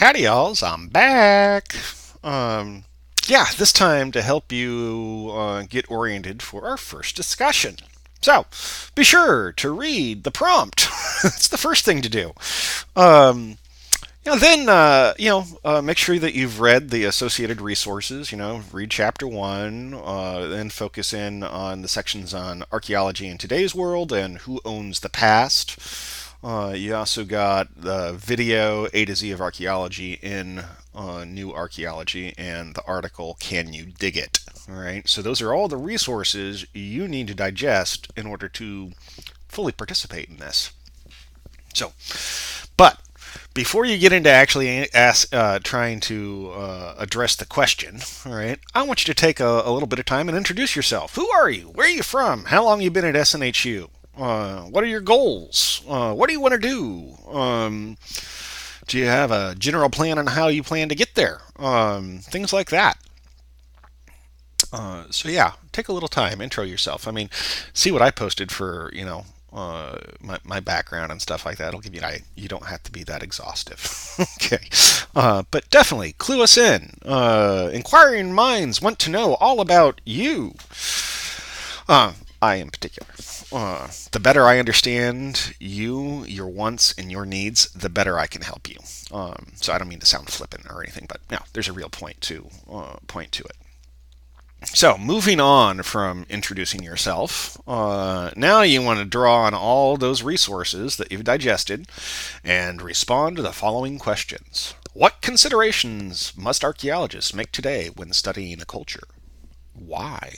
Howdy, y'alls. I'm back. Yeah, this time to help you get oriented for our first discussion. So, be sure to read the prompt. It's the first thing to do. Um, make sure that you've read the associated resources. Read chapter one, then focus in on the sections on archaeology in today's world and who owns the past. You also got the video A to Z of archaeology in New Archaeology and the article Can You Dig It? All right, so those are all the resources you need to digest in order to fully participate in this. So, but before you get into actually trying to address the question, all right, I want you to take a little bit of time and introduce yourself. Who are you? Where are you from? How long have you been at SNHU? What are your goals? What do you want to do? Do you have a general plan on how you plan to get there? Things like that. So yeah, take a little time, intro yourself. I mean, see what I posted for my background and stuff like that. It'll give you you don't have to be that exhaustive. Okay, but definitely clue us in. Inquiring minds want to know all about you. I in particular. The better I understand you, your wants, and your needs, the better I can help you. So I don't mean to sound flippant or anything, but no, there's a real point to it. So, moving on from introducing yourself, now you want to draw on all those resources that you've digested and respond to the following questions. What considerations must archaeologists make today when studying a culture? Why?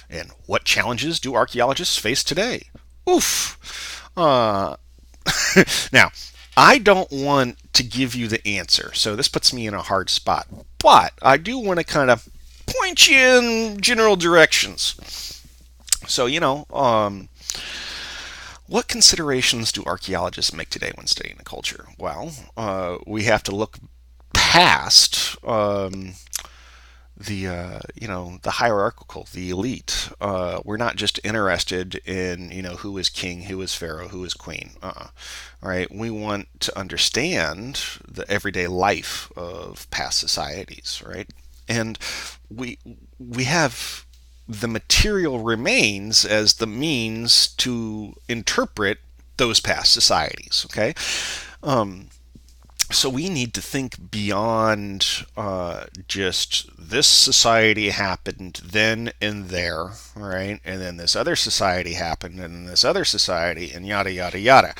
And what challenges do archaeologists face today? Oof. Now, I don't want to give you the answer, so this puts me in a hard spot. But I do want to kind of point you in general directions. So, what considerations do archaeologists make today when studying a culture? Well, we have to look past the hierarchical, the elite. We're not just interested in who is king, who is pharaoh, who is queen. Right? We want to understand the everyday life of past societies. Right? And we have the material remains as the means to interpret those past societies. Okay. So we need to think beyond just this society happened then and there, right? And then this other society happened, and then this other society, and yada yada yada.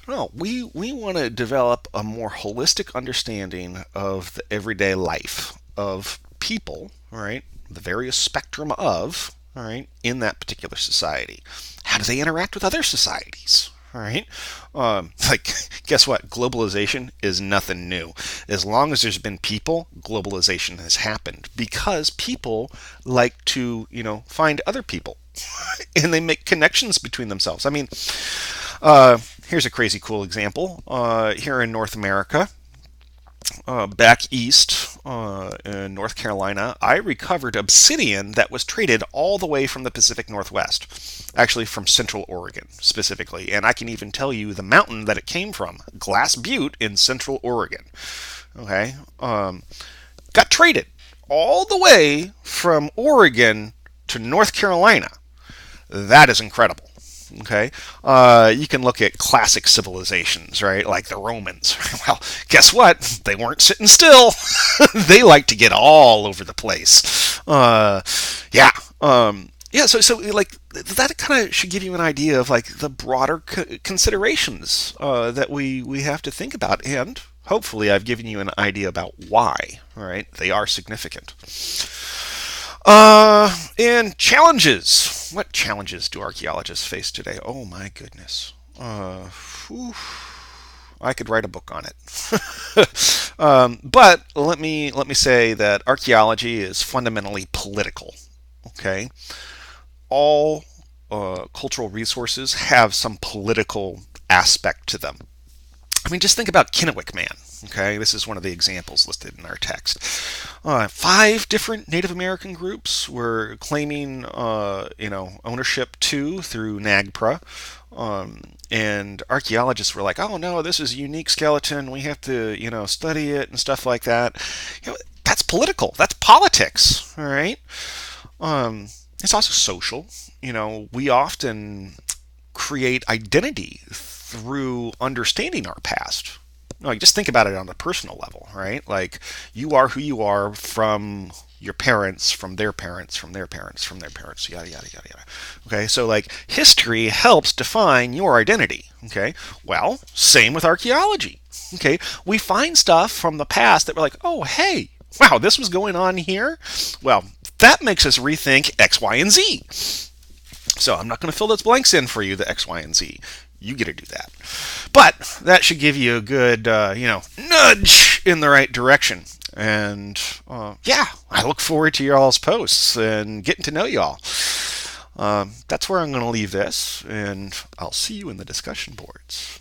No, we want to develop a more holistic understanding of the everyday life of people, right? The various spectrum of, all right, in that particular society. How do they interact with other societies? All right. Guess what? Globalization is nothing new. As long as there's been people, globalization has happened because people like to, find other people and they make connections between themselves. I mean, here's a crazy cool example. Here in North America, back east in North Carolina, I recovered obsidian that was traded all the way from the Pacific Northwest, actually from Central Oregon specifically. And I can even tell you the mountain that it came from, Glass Butte in Central Oregon. Okay, got traded all the way from Oregon to North Carolina. That is incredible. Okay, you can look at classic civilizations, right? Like the Romans. Well, guess what? They weren't sitting still. They like to get all over the place. Yeah. So like that kind of should give you an idea of like the broader considerations that we have to think about, and hopefully I've given you an idea about why. All right, they are significant. And challenges. What challenges do archaeologists face today? Oh my goodness. I could write a book on it. But let me say that archaeology is fundamentally political. Okay, all cultural resources have some political aspect to them. I mean, just think about Kennewick Man. Okay, this is one of the examples listed in our text. 5 different Native American groups were claiming, ownership too through NAGPRA. And archaeologists were like, "Oh no, this is a unique skeleton. We have to, study it and stuff like that." That's political. That's politics. All right. It's also social. We often create identity through understanding our past. No, you just think about it on a personal level, right? Like you are who you are from your parents, from their parents, from their parents, from their parents, yada yada yada yada. Okay, so like history helps define your identity. Okay, well, same with archaeology. Okay, we find stuff from the past that we're like, oh hey, wow, this was going on here. Well, that makes us rethink X, Y, and Z. So I'm not going to fill those blanks in for you, the X, Y, and Z. You get to do that. But that should give you a good, nudge in the right direction. And yeah, I look forward to y'all's posts and getting to know y'all. That's where I'm going to leave this, and I'll see you in the discussion boards.